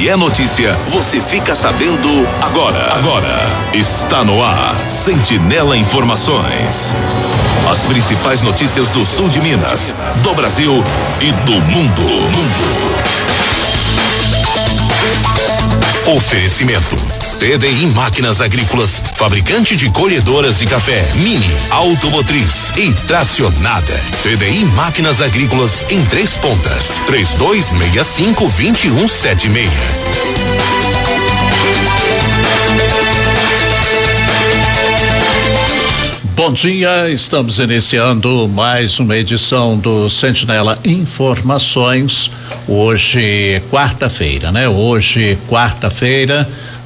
que é notícia, você fica sabendo agora. Está no ar, Sentinela Informações. As principais notícias do sul de Minas, do Brasil e do mundo. Oferecimento: TDI Máquinas Agrícolas, fabricante de colhedoras de café, Mini, Automotriz e Tracionada. TDI Máquinas Agrícolas em Três Pontas, 3265-2176. Bom dia, estamos iniciando mais uma edição do Sentinela Informações. Hoje, quarta-feira, né?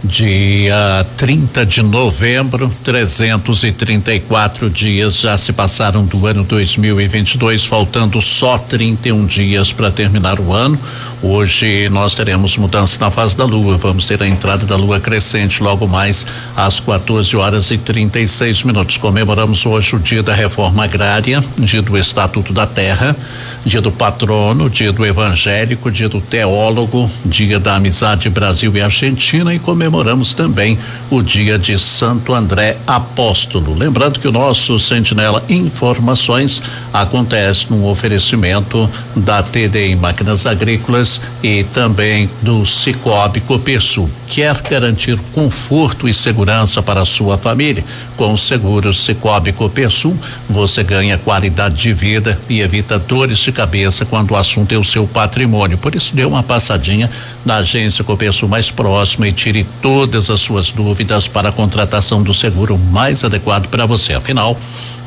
Dia 30 de novembro, 334 dias já se passaram do ano 2022, faltando só 31 dias para terminar o ano. Hoje nós teremos mudança na fase da lua, vamos ter a entrada da lua crescente logo mais às 14h36. Comemoramos hoje o dia da reforma agrária, dia do Estatuto da Terra, dia do patrono, dia do evangélico, dia do teólogo, dia da amizade Brasil e Argentina, e comemoramos também o dia de Santo André Apóstolo. Lembrando que o nosso Sentinela Informações acontece num oferecimento da TDI Máquinas Agrícolas e também do Cicobi Copersul. Quer garantir conforto e segurança para a sua família? Com o seguro Cicobi Copersul, você ganha qualidade de vida e evita dores de cabeça quando o assunto é o seu patrimônio. Por isso, dê uma passadinha na agência Copersul mais próxima e tire todas as suas dúvidas para a contratação do seguro mais adequado para você. Afinal,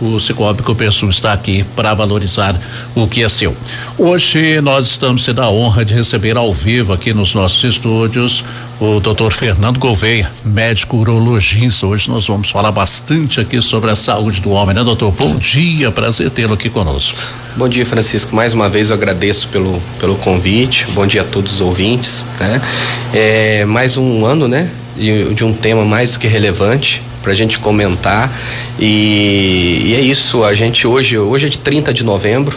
o Cicobi Copersul está aqui para valorizar o que é seu. Hoje nós estamos tendo a honra de receber ao vivo aqui nos nossos estúdios o Dr. Fernando Gouveia, médico urologista. Hoje nós vamos falar bastante aqui sobre a saúde do homem, né, doutor? Bom dia, prazer tê-lo aqui conosco. Bom dia, Francisco. Mais uma vez eu agradeço pelo convite. Bom dia a todos os ouvintes, né? Mais um ano, né? De um tema mais do que relevante pra gente comentar e é isso. A gente hoje é de 30 de novembro,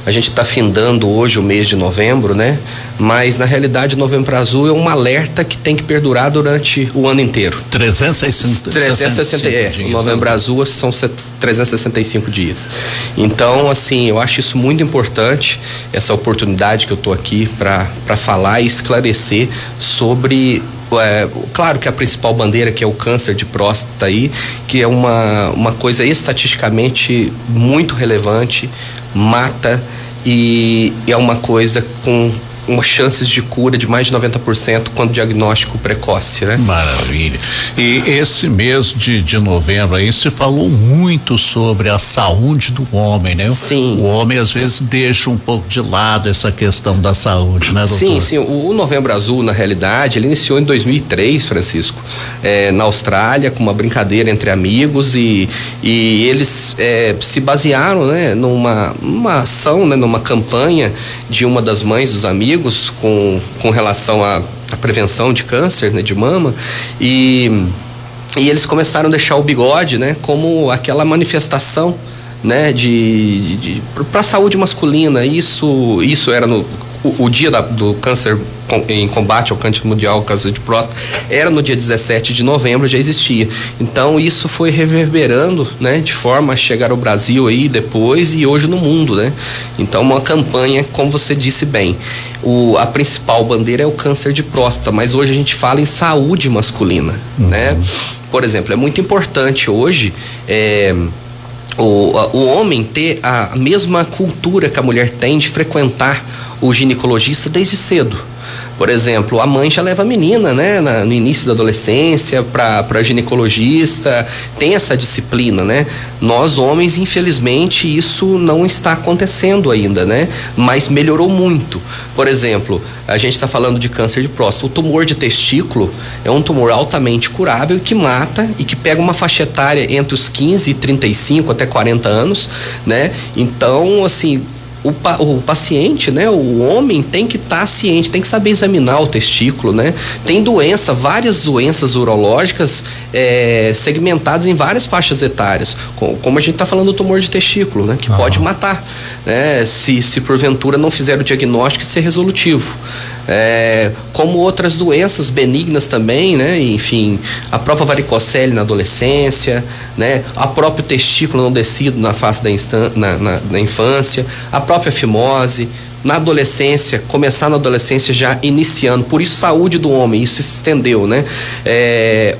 a gente está findando hoje o mês de novembro, né? Mas na realidade Novembro Azul é um alerta que tem que perdurar durante o ano inteiro. 360 dias. O Novembro Azul são 365 dias. Então, assim, eu acho isso muito importante, essa oportunidade que eu tô aqui para falar e esclarecer sobre claro que a principal bandeira, que é o câncer de próstata aí, que é uma coisa estatisticamente muito relevante, mata e é uma coisa com chances de cura de mais de 90% quando diagnóstico precoce, né? Maravilha. E esse mês de novembro aí se falou muito sobre a saúde do homem, né? Sim. O homem às vezes deixa um pouco de lado essa questão da saúde, né, doutor? Sim. O Novembro Azul, na realidade, ele iniciou em 2003, Francisco, na Austrália, com uma brincadeira entre amigos e eles se basearam, né, numa ação, né, numa campanha de uma das mães dos amigos com relação à prevenção de câncer, né, de mama, e eles começaram a deixar o bigode, né, como aquela manifestação, né, para a saúde masculina. Isso era o dia do câncer em combate ao câncer mundial, câncer de próstata, era no dia 17 de novembro, já existia. Então isso foi reverberando, né, de forma a chegar ao Brasil aí depois e hoje no mundo, né? Então uma campanha, como você disse bem, a principal bandeira é o câncer de próstata, mas hoje a gente fala em saúde masculina, né? Por exemplo, é muito importante hoje o homem ter a mesma cultura que a mulher tem de frequentar o ginecologista desde cedo. Por exemplo, a mãe já leva a menina, né, no início da adolescência para ginecologista, tem essa disciplina, né? Nós homens, infelizmente, isso não está acontecendo ainda, né? Mas melhorou muito. Por exemplo, a gente está falando de câncer de próstata. O tumor de testículo é um tumor altamente curável que mata e que pega uma faixa etária entre os 15 e 35 até 40 anos, né? Então, assim, o paciente, né, o homem tem que estar ciente, tem que saber examinar o testículo, né? Tem várias doenças urológicas segmentadas em várias faixas etárias, como a gente está falando do tumor de testículo, né, que pode matar, né, se porventura não fizer o diagnóstico e ser resolutivo. como outras doenças benignas também, né? Enfim, a própria varicocele na adolescência, né? A próprio testículo não descido na face na infância, a própria fimose. Na adolescência, começar na adolescência já iniciando, por isso saúde do homem, isso se estendeu, né?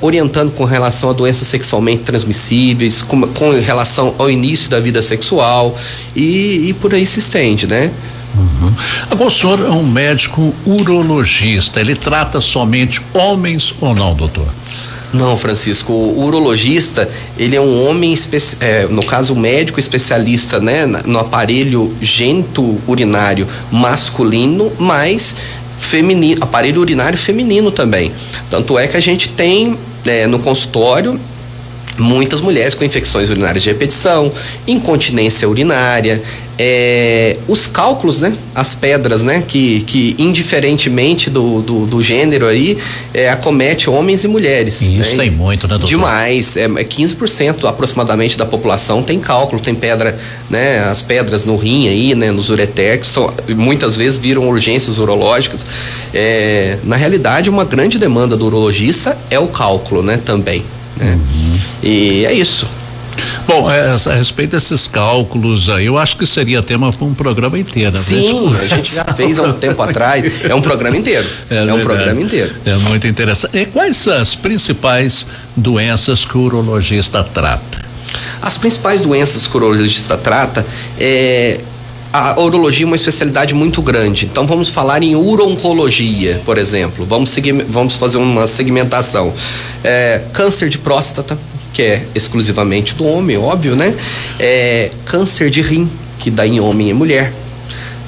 Orientando com relação a doenças sexualmente transmissíveis, com relação ao início da vida sexual e por aí se estende, né? Uhum. Agora o senhor é um médico urologista, ele trata somente homens ou não, doutor? Não, Francisco, o urologista, ele é um homem, no caso, médico especialista, né, no aparelho gênito-urinário masculino, mas feminino, aparelho urinário feminino também. Tanto é que a gente tem, no consultório, muitas mulheres com infecções urinárias de repetição, incontinência urinária, os cálculos, né? As pedras, né? Que indiferentemente do gênero aí, acomete homens e mulheres. E isso, né? Tem muito, né, doutor? Demais, 15% aproximadamente da população tem cálculo, tem pedra, né? As pedras no rim aí, né? Nos ureter, que muitas vezes viram urgências urológicas. Na realidade, uma grande demanda do urologista é o cálculo, né? Também, né? Uhum. E é isso. Bom, a respeito desses cálculos aí, eu acho que seria tema para um programa inteiro. Sim, a gente já fez há um tempo atrás. É um programa inteiro. Um programa inteiro. É muito interessante. E quais são as principais doenças que o urologista trata? As principais doenças que o urologista trata a urologia é uma especialidade muito grande. Então vamos falar em uro-oncologia, por exemplo. Vamos fazer uma segmentação. Câncer de próstata, que é exclusivamente do homem, óbvio, né? Câncer de rim, que dá em homem e mulher.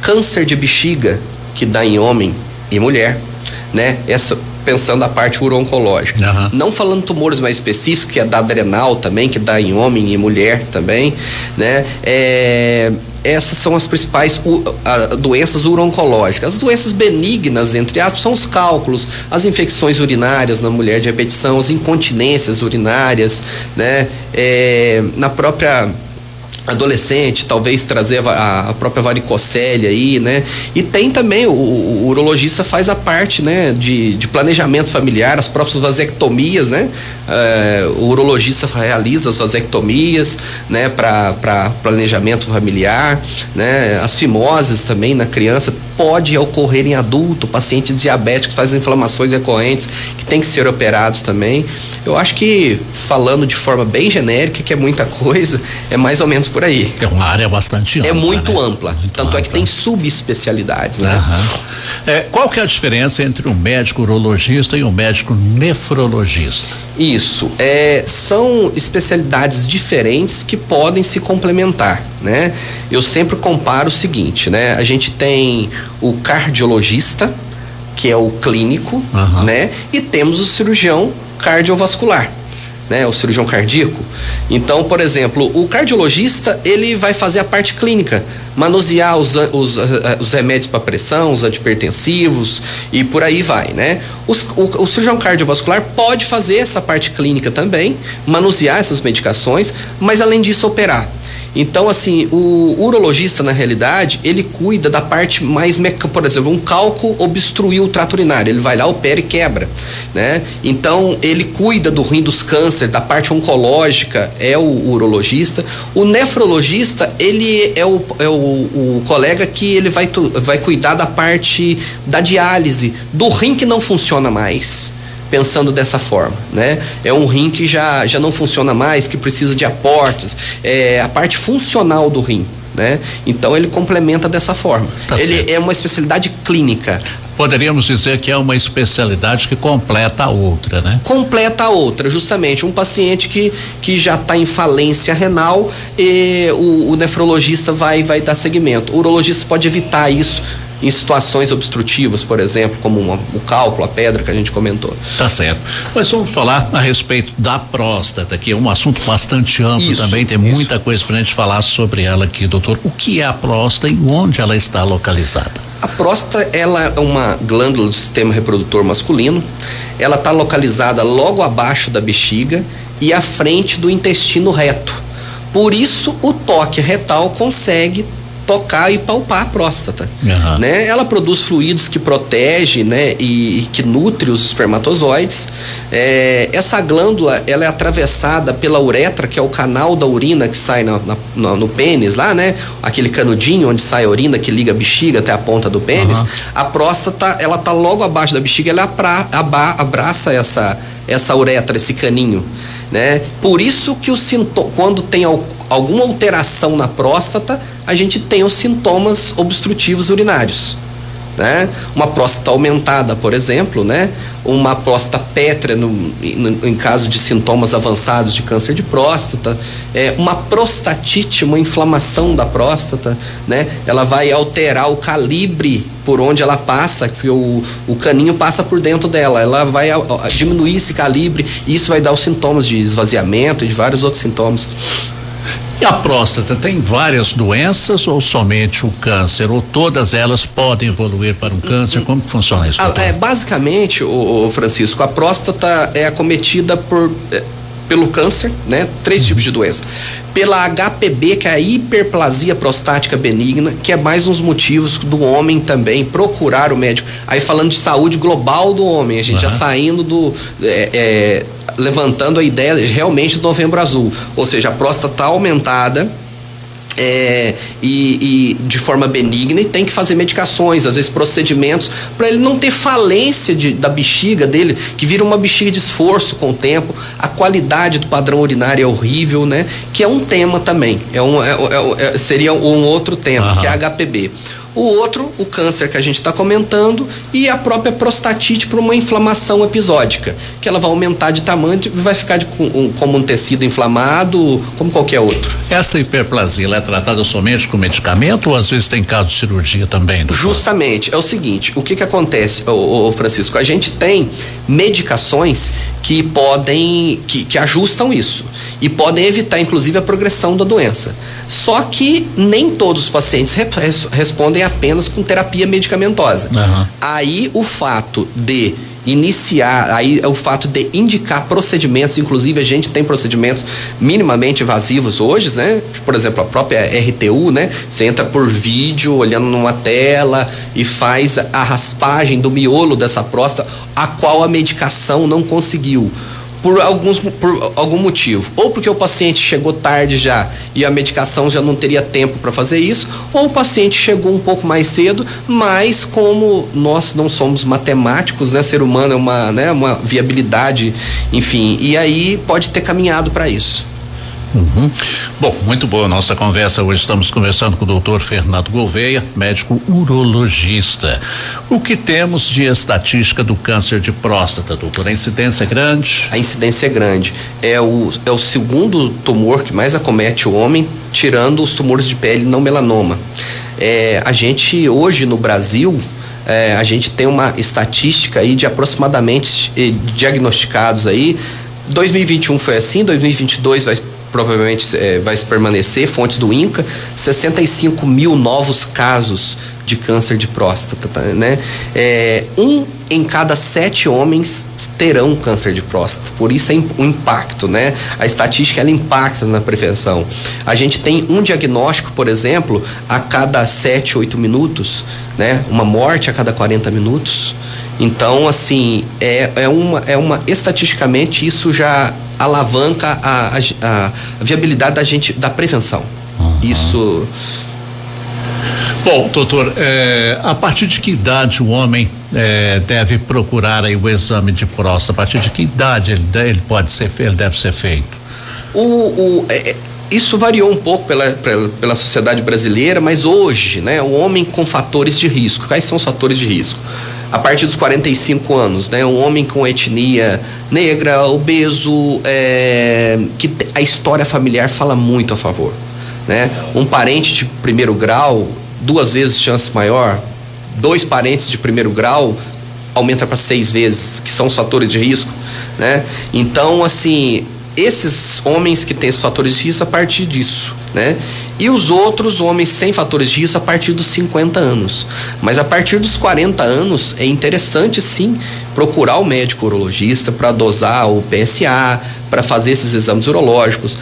Câncer de bexiga, que dá em homem e mulher, né? Pensando a parte uro-oncológica. Uhum. Não falando tumores mais específicos, que é da adrenal também, que dá em homem e mulher também, né? Essas são as principais doenças uro-oncológicas. As doenças benignas, entre aspas, são os cálculos, as infecções urinárias na mulher de repetição, as incontinências urinárias, né? Na própria adolescente, talvez trazer a própria varicocele aí, né? E tem também, o urologista faz a parte, né? De planejamento familiar, as próprias vasectomias, né? O urologista realiza as vasectomias, né? Para planejamento familiar, né? As fimoses também na criança pode ocorrer em adulto, pacientes diabéticos fazem inflamações recorrentes que tem que ser operados também. Eu acho que, falando de forma bem genérica, que é muita coisa, é mais ou menos por aí. É uma área bastante ampla. É muito ampla. Tanto é que tem subespecialidades, né? Uhum. Qual que é a diferença entre um médico urologista e um médico nefrologista? Isso. São especialidades diferentes que podem se complementar, né? Eu sempre comparo o seguinte, né? A gente tem o cardiologista, que é o clínico, uhum, né? E temos o cirurgião cardiovascular, né? O cirurgião cardíaco. Então, por exemplo, o cardiologista, ele vai fazer a parte clínica, manusear os remédios para pressão, os antipertensivos e por aí vai, né? O cirurgião cardiovascular pode fazer essa parte clínica também, manusear essas medicações, mas além disso operar. Então, assim, o urologista, na realidade, ele cuida da parte mais mecânica. Por exemplo, um cálculo obstruiu o trato urinário, ele vai lá, opera e quebra, né? Então, ele cuida do rim, dos cânceres, da parte oncológica, é o urologista. O nefrologista, ele é o colega que ele vai cuidar da parte da diálise, do rim que não funciona mais. Pensando dessa forma, né? É um rim que já não funciona mais, que precisa de aportes, a parte funcional do rim, né? Então ele complementa dessa forma. Ele certo. É uma especialidade clínica. Poderíamos dizer que é uma especialidade que completa a outra, né? Completa a outra, justamente. Um paciente que já está em falência renal, e o nefrologista vai dar seguimento. O urologista pode evitar isso em situações obstrutivas, por exemplo, como o cálculo, a pedra que a gente comentou. Tá certo. Mas vamos falar a respeito da próstata, que é um assunto bastante amplo também, tem muita coisa pra gente falar sobre ela aqui, doutor. O que é a próstata e onde ela está localizada? A próstata, ela é uma glândula do sistema reprodutor masculino, ela está localizada logo abaixo da bexiga e à frente do intestino reto. Por isso, o toque retal consegue tocar e palpar a próstata, Uhum. né? Ela produz fluidos que protege, né? E que nutre os espermatozoides. Essa glândula, ela é atravessada pela uretra, que é o canal da urina que sai no pênis lá, né? Aquele canudinho onde sai a urina que liga a bexiga até a ponta do pênis. Uhum. A próstata, ela tá logo abaixo da bexiga, ela abraça essa uretra, esse caninho, né? Por isso que quando tem alguma alteração na próstata, a gente tem os sintomas obstrutivos urinários, né? Uma próstata aumentada, por exemplo, né? Uma próstata pétrea em caso de sintomas avançados de câncer de próstata, uma prostatite, uma inflamação da próstata, né? Ela vai alterar o calibre por onde ela passa, que o caninho passa por dentro dela, ela vai diminuir esse calibre e isso vai dar os sintomas de esvaziamento e de vários outros sintomas. E a próstata tem várias doenças ou somente o câncer? Ou todas elas podem evoluir para um câncer? Como que funciona isso? Basicamente, Francisco, a próstata é acometida pelo câncer, né? 3 tipos de doença. Pela HPB, que é a hiperplasia prostática benigna, que é mais uns motivos do homem também procurar o médico. Aí falando de saúde global do homem, a gente já saindo levantando a ideia realmente do Novembro Azul, ou seja, a próstata está aumentada e de forma benigna e tem que fazer medicações, às vezes procedimentos, para ele não ter falência da bexiga dele, que vira uma bexiga de esforço com o tempo. A qualidade do padrão urinário é horrível, né? Que é um tema também, seria um outro tema, que é a HPB. O outro, o câncer que a gente está comentando, e a própria prostatite por uma inflamação episódica, que ela vai aumentar de tamanho e vai ficar como um tecido inflamado, como qualquer outro. Essa hiperplasia, ela é tratada somente com medicamento ou às vezes tem caso de cirurgia também, doutor? Justamente, é o seguinte, o que acontece, Francisco, a gente tem medicações que podem, que ajustam isso e podem evitar inclusive a progressão da doença. Só que nem todos os pacientes respondem apenas com terapia medicamentosa. Aí o fato de indicar procedimentos, inclusive a gente tem procedimentos minimamente invasivos hoje, né? Por exemplo, a própria RTU, né? Você entra por vídeo, olhando numa tela e faz a raspagem do miolo dessa próstata, a qual a medicação não conseguiu. Por algum motivo, ou porque o paciente chegou tarde já e a medicação já não teria tempo para fazer isso, ou o paciente chegou um pouco mais cedo, mas como nós não somos matemáticos, né, ser humano é uma viabilidade, enfim, e aí pode ter caminhado para isso. Bom, muito boa a nossa conversa. Hoje estamos conversando com o doutor Fernando Gouveia, médico urologista. O que temos de estatística do câncer de próstata, doutor? A incidência é grande? A incidência é grande. É o segundo tumor que mais acomete o homem, tirando os tumores de pele não melanoma. A gente, hoje no Brasil, a gente tem uma estatística aí de aproximadamente diagnosticados aí. 2021 foi assim, 2022 provavelmente vai se permanecer, fontes do INCA, 65 mil novos casos de câncer de próstata, né? 1 em cada 7 homens terão câncer de próstata, por isso é um impacto, né? A estatística, ela impacta na prevenção. A gente tem um diagnóstico, por exemplo, a cada 7, 8 minutos, né? Uma morte a cada 40 minutos. Então, assim, estatisticamente isso já alavanca a viabilidade da prevenção. Isso. Bom, doutor, a partir de que idade o homem deve procurar aí o exame de próstata? A partir de que idade ele deve ser feito? Isso variou um pouco pela sociedade brasileira, mas hoje, né, o homem com fatores de risco. Quais são os fatores de risco? A partir dos 45 anos, né? Um homem com etnia negra, obeso, que a história familiar fala muito a favor, né? Um parente de primeiro grau, 2 vezes chance maior, 2 parentes de primeiro grau aumenta para 6 vezes, que são os fatores de risco, né? Então, assim, esses homens que têm esses fatores de risco a partir disso, né? E os outros homens sem fatores de risco a partir dos 50 anos. Mas a partir dos 40 anos é interessante sim procurar o médico urologista para dosar o PSA, para fazer esses exames urológicos.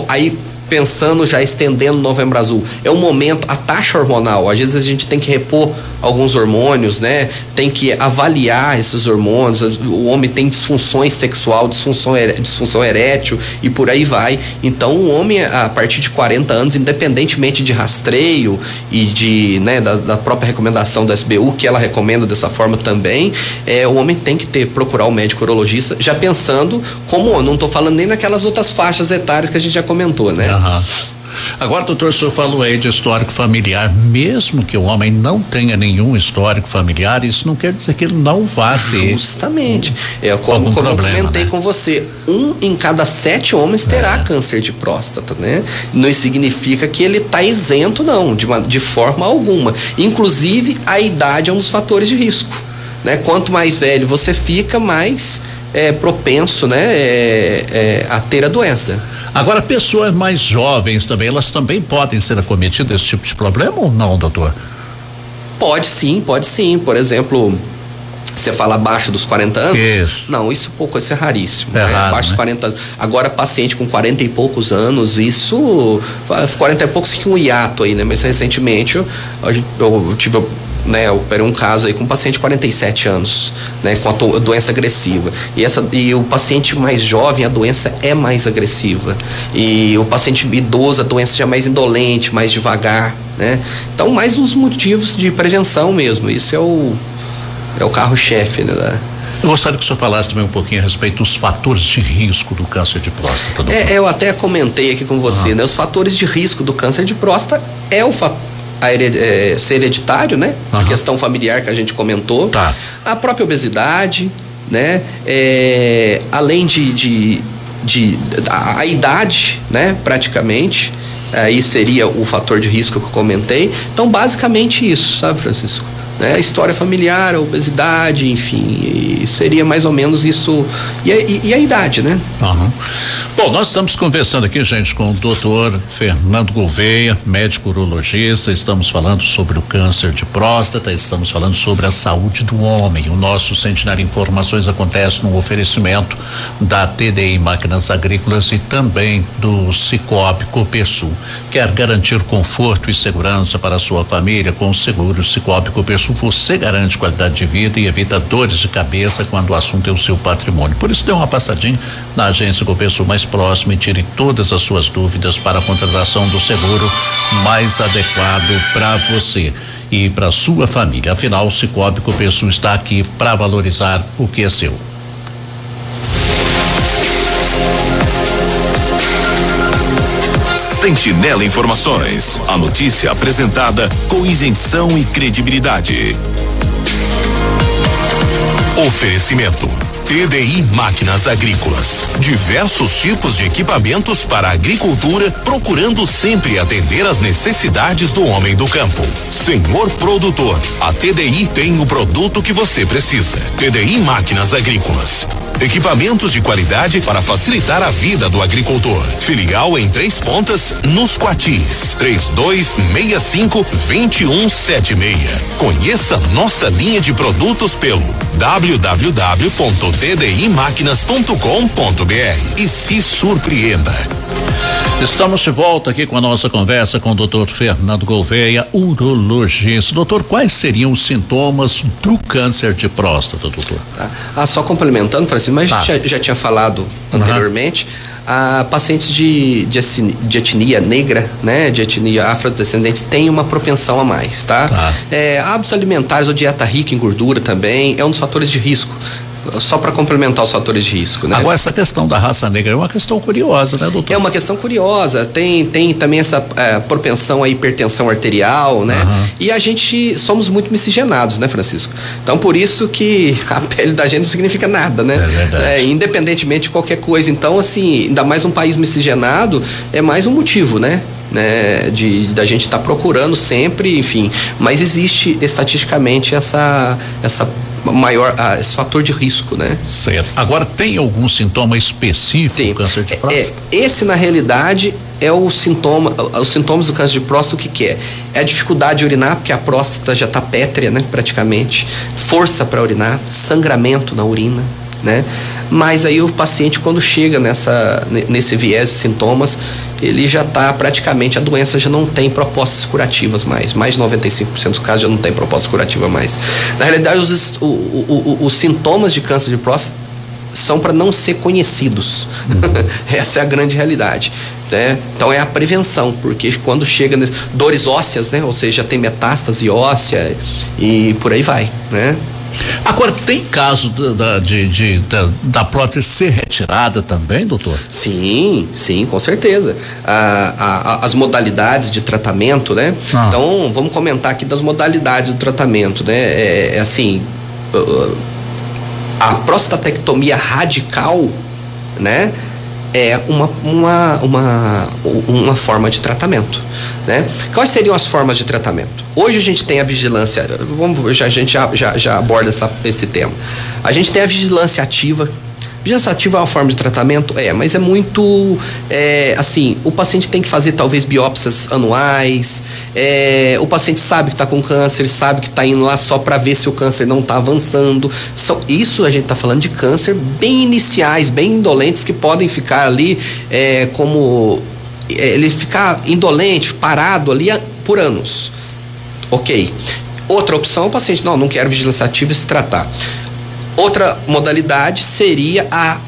Aí pensando já estendendo o Novembro Azul, é um momento, a taxa hormonal, às vezes a gente tem que repor alguns hormônios, né? Tem que avaliar esses hormônios, o homem tem disfunções sexual, disfunção erétil e por aí vai. Então o homem, a partir de 40 anos, independentemente de rastreio e de, né, da própria recomendação da SBU, que ela recomenda dessa forma também, o homem tem que procurar o médico urologista, já pensando como, não estou falando nem naquelas outras faixas etárias que a gente já comentou, né? Agora, doutor, o senhor falou aí de histórico familiar. Mesmo que o homem não tenha nenhum histórico familiar, isso não quer dizer que ele não vá ter. Justamente. Como eu comentei, né, com você, 1 em cada 7 homens terá câncer de próstata, né? Não significa que ele está isento, não, de forma alguma. Inclusive, a idade é um dos fatores de risco, né? Quanto mais velho você fica, mais propenso, né, a ter a doença. Agora, pessoas mais jovens também, elas também podem ser acometidas desse tipo de problema ou não, doutor? Pode sim. Por exemplo, você fala abaixo dos 40 anos? Isso. Não, isso é raríssimo. É raro, abaixo dos 40 anos. Agora, paciente com 40 e poucos anos, 40 e poucos fica um hiato aí, né? Mas recentemente eu operei um caso aí com um paciente de 47 anos, né, com a doença agressiva. E o paciente mais jovem, a doença é mais agressiva. E o paciente idoso, a doença já é mais indolente, mais devagar, né? Então, mais uns motivos de prevenção mesmo. Isso é o carro-chefe, né? Eu gostaria que o senhor falasse também um pouquinho a respeito dos fatores de risco do câncer de próstata, doutor. Eu até comentei aqui com você, né? Os fatores de risco do câncer de próstata é o fator ser hereditário, né? A questão familiar que a gente comentou, a própria obesidade, né? Além a idade, né? Praticamente, aí seria o fator de risco que eu comentei. Então, basicamente isso, sabe, Francisco? A história familiar, a obesidade, enfim, seria mais ou menos isso, e a idade, né? Bom, nós estamos conversando aqui, gente, com o doutor Fernando Gouveia, médico urologista. Estamos falando sobre o câncer de próstata, estamos falando sobre a saúde do homem. O nosso Sentinela Informações acontece no oferecimento da TDI Máquinas Agrícolas e também do Cicobi Copersul. Quer garantir conforto e segurança para a sua família? Com o seguro Cicobi Copersul você garante qualidade de vida e evita dores de cabeça quando o assunto é o seu patrimônio. Por isso, dê uma passadinha na agência Copersul mais próxima e tire todas as suas dúvidas para a contratação do seguro mais adequado para você e para sua família. Afinal, o Cicobi Copersul está aqui para valorizar o que é seu. Sentinela Informações, a notícia apresentada com isenção e credibilidade. Oferecimento: TDI Máquinas Agrícolas. Diversos tipos de equipamentos para a agricultura, procurando sempre atender às necessidades do homem do campo. Senhor produtor, a TDI tem o produto que você precisa. TDI Máquinas Agrícolas. Equipamentos de qualidade para facilitar a vida do agricultor. Filial em Três Pontas, nos Quatis. 3265-2176. Conheça nossa linha de produtos pelo www.tdimaquinas.com.br e se surpreenda. Estamos de volta aqui com a nossa conversa com o doutor Fernando Gouveia, urologista. Doutor, quais seriam os sintomas do câncer de próstata, doutor? Só complementando, Francisco, mas já tinha falado anteriormente, pacientes de etnia negra, né, de etnia afrodescendente, têm uma propensão a mais, hábitos alimentares ou dieta rica em gordura também é um dos fatores de risco. Só para complementar os fatores de risco, né? Agora, essa questão da raça negra é uma questão curiosa, né, doutor? É uma questão curiosa. Tem também essa propensão à hipertensão arterial, né? E a gente somos muito miscigenados, né, Francisco? Então, por isso que a pele da gente não significa nada, né? É verdade. Independente de qualquer coisa. Então, assim, ainda mais um país miscigenado, é mais um motivo, né? Da gente estar procurando sempre, enfim. Mas existe estatisticamente esse fator de risco, né? Certo. Agora, tem algum sintoma específico do câncer de próstata? Esse, na realidade, é o sintoma. Os sintomas do câncer de próstata, o que é? É a dificuldade de urinar, porque a próstata já está pétrea, né? Praticamente. Força para urinar, sangramento na urina, né? Mas aí o paciente, quando chega nesse viés de sintomas, ele já está praticamente, a doença já não tem propostas curativas mais de 95% dos casos já não tem proposta curativa mais. Na realidade, os sintomas de câncer de próstata são para não ser conhecidos. Essa é a grande realidade, né? Então é a prevenção, porque quando chega dores ósseas, né? Ou seja, tem metástase óssea e por aí vai, né? Agora, tem caso da prótese ser retirada também, doutor? Sim, com certeza. As modalidades de tratamento, né? Então, vamos comentar aqui das modalidades de tratamento, né? Assim, a prostatectomia radical, né? É uma forma de tratamento, né? Quais seriam as formas de tratamento? Hoje a gente tem a vigilância, a gente já aborda esse tema. A gente tem a vigilância ativa. Vigilância ativa é uma forma de tratamento? Mas é muito, assim, o paciente tem que fazer talvez biópsias anuais, o paciente sabe que está com câncer, sabe que está indo lá só para ver se o câncer não está avançando. Isso a gente está falando de câncer bem iniciais, bem indolentes, que podem ficar ali ele ficar indolente, parado ali por anos. Ok. Outra opção, o paciente, não quero vigilância ativa e se tratar. Outra modalidade seria a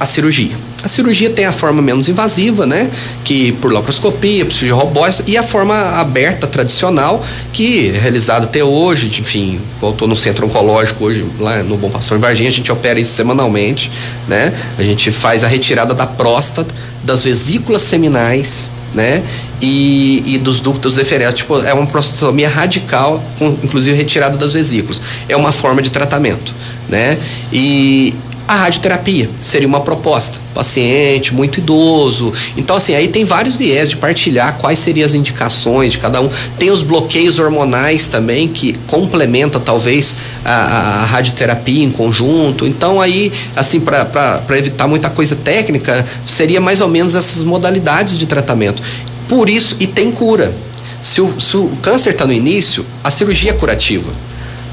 cirurgia. A cirurgia tem a forma menos invasiva, né? Que por laparoscopia, por cirurgia robótica, e a forma aberta tradicional, que é realizada até hoje, enfim, eu estou no centro oncológico hoje, lá no Bom Pastor em Varginha, a gente opera isso semanalmente, né? A gente faz a retirada da próstata, das vesículas seminais, né? E dos ductos deferentes. Tipo, é uma prostatomia radical, com inclusive retirada das vesículas. É uma forma de tratamento, né? E a radioterapia seria uma proposta. Paciente muito idoso. Então, assim, aí tem vários viés de partilhar quais seriam as indicações de cada um. Tem os bloqueios hormonais também, que complementam talvez a radioterapia em conjunto. Então, aí, assim, para evitar muita coisa técnica, seria mais ou menos essas modalidades de tratamento. Por isso, e tem cura. Se o câncer está no início, a cirurgia é curativa.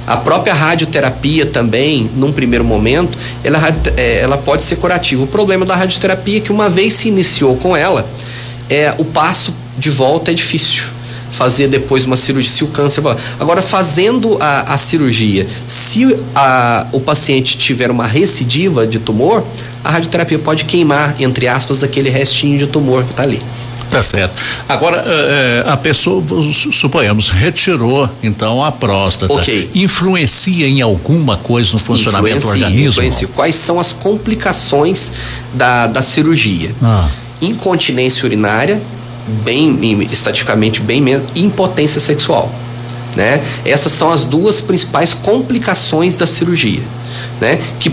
A própria radioterapia também, num primeiro momento, ela pode ser curativa. O problema da radioterapia é que uma vez se iniciou com ela, o passo de volta é difícil. Fazer depois uma cirurgia, se o câncer... Agora, fazendo a cirurgia, se o paciente tiver uma recidiva de tumor, a radioterapia pode queimar, entre aspas, aquele restinho de tumor que está ali. Tá certo. Agora, a pessoa, suponhamos, retirou então a próstata. Ok. Influencia em alguma coisa no funcionamento do organismo? Influencia. Quais são as complicações da cirurgia? Incontinência urinária, estatisticamente bem menos, e impotência sexual, né? Essas são as duas principais complicações da cirurgia, né? Que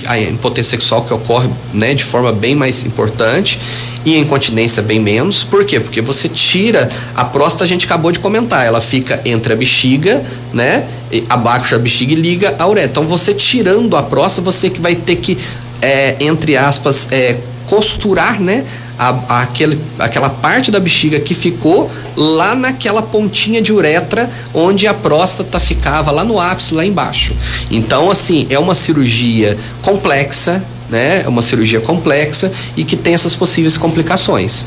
a impotência sexual que ocorre, né, de forma bem mais importante, e a incontinência bem menos. Por quê? Porque você tira a próstata, a gente acabou de comentar, ela fica entre a bexiga, né? Abaixo da bexiga e liga a uretra. Então, você tirando a próstata, você que vai ter que, entre aspas, costurar, né? Aquela parte da bexiga que ficou lá naquela pontinha de uretra onde a próstata ficava, lá no ápice, lá embaixo. Então, assim, é uma cirurgia complexa, né? É uma cirurgia complexa e que tem essas possíveis complicações.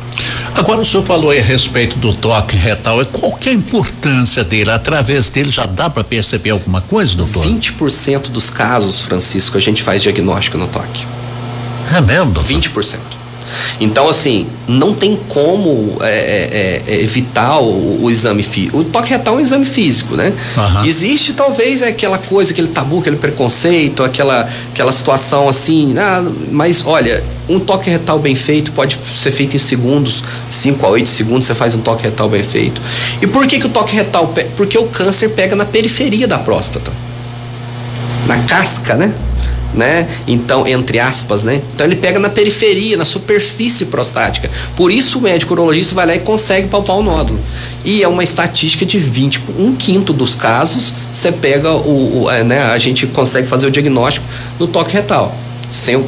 Agora, o senhor falou aí a respeito do toque retal. Qual que é a importância dele? Através dele já dá para perceber alguma coisa, doutor? 20% dos casos, Francisco, a gente faz diagnóstico no toque. É mesmo, doutor? 20%. Então, assim, não tem como evitar o exame físico. O toque retal é um exame físico, né? Existe talvez aquela coisa, aquele tabu, aquele preconceito, aquela situação assim, mas olha, um toque retal bem feito pode ser feito em segundos, 5 a 8 segundos você faz um toque retal bem feito. E por que o toque retal? Porque o câncer pega na periferia da próstata, na casca, né? Então, entre aspas, né? Então ele pega na periferia, na superfície prostática. Por isso o médico urologista vai lá e consegue palpar o nódulo. E é uma estatística de 1/5 dos casos, você pega a gente consegue fazer o diagnóstico no toque retal,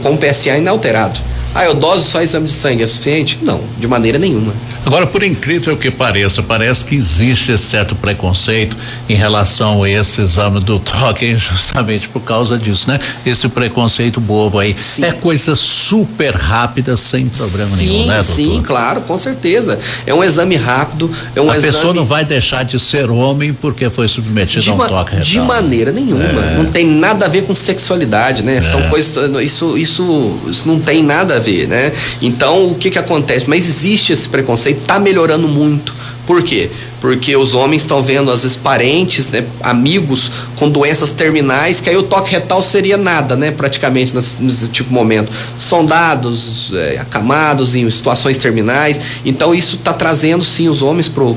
com o PSA inalterado. eu doso só exame de sangue, é suficiente? Não, de maneira nenhuma. Agora, por incrível que pareça, parece que existe esse certo preconceito em relação a esse exame do toque, justamente por causa disso, né? Esse preconceito bobo aí. Sim. É coisa super rápida, sem problema nenhum, né, doutor? Sim, claro, com certeza. É um exame rápido, a pessoa não vai deixar de ser homem porque foi submetido a um toque retal. De maneira nenhuma. Não tem nada a ver com sexualidade, né? São coisas, isso não tem nada a ver, né? Então, o que acontece? Mas existe esse preconceito, tá melhorando muito. Por quê? Porque os homens estão vendo, às vezes, parentes, né, amigos com doenças terminais, que aí o toque retal seria nada, né, praticamente nesse tipo de momento. Sondados, acamados em situações terminais. Então, isso está trazendo, sim, os homens pro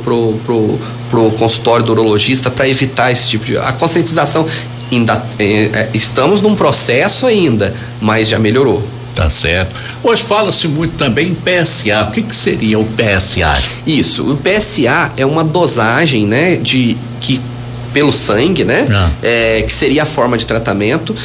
consultório do urologista para evitar esse tipo de... A conscientização, estamos num processo ainda, mas já melhorou. Tá certo. Hoje fala-se muito também em PSA. O que seria o PSA? Isso, o PSA é uma dosagem, né, pelo sangue, né? Que seria a forma de tratamento.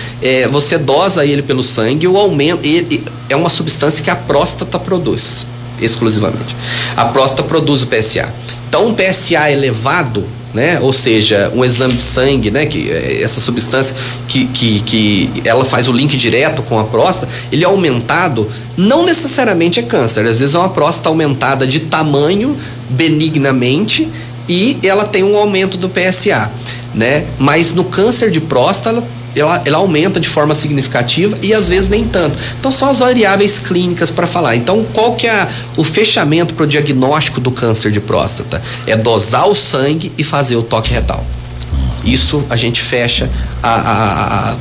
Você dosa ele pelo sangue, o aumento, ele é uma substância que a próstata produz, exclusivamente. A próstata produz o PSA. Então, um PSA elevado, né? Ou seja, um exame de sangue, né? Que essa substância que ela faz o link direto com a próstata, ele é aumentado, não necessariamente é câncer, às vezes é uma próstata aumentada de tamanho benignamente e ela tem um aumento do PSA, né? Mas no câncer de próstata ela aumenta de forma significativa e às vezes nem tanto. Então são as variáveis clínicas para falar. Então qual que é o fechamento para o diagnóstico do câncer de próstata? É dosar o sangue e fazer o toque retal. Isso a gente fecha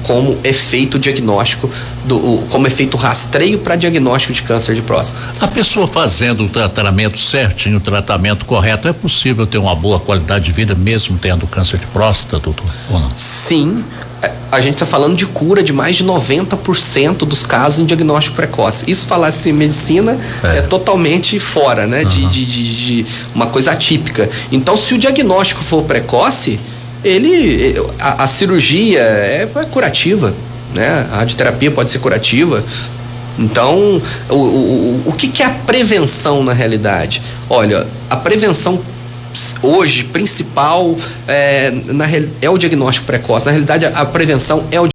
como é feito o diagnóstico, como é feito o rastreio para diagnóstico de câncer de próstata. A pessoa fazendo o tratamento certinho, o tratamento correto, é possível ter uma boa qualidade de vida mesmo tendo câncer de próstata, doutor? Ou não? Sim. A gente está falando de cura de mais de 90% dos casos em diagnóstico precoce. Isso, falar-se em medicina, é totalmente fora, né? De uma coisa atípica. Então, se o diagnóstico for precoce, a cirurgia é curativa, né? A radioterapia pode ser curativa. Então, o que é a prevenção na realidade? Olha, a prevenção hoje principal é o diagnóstico precoce. Na realidade, a prevenção é o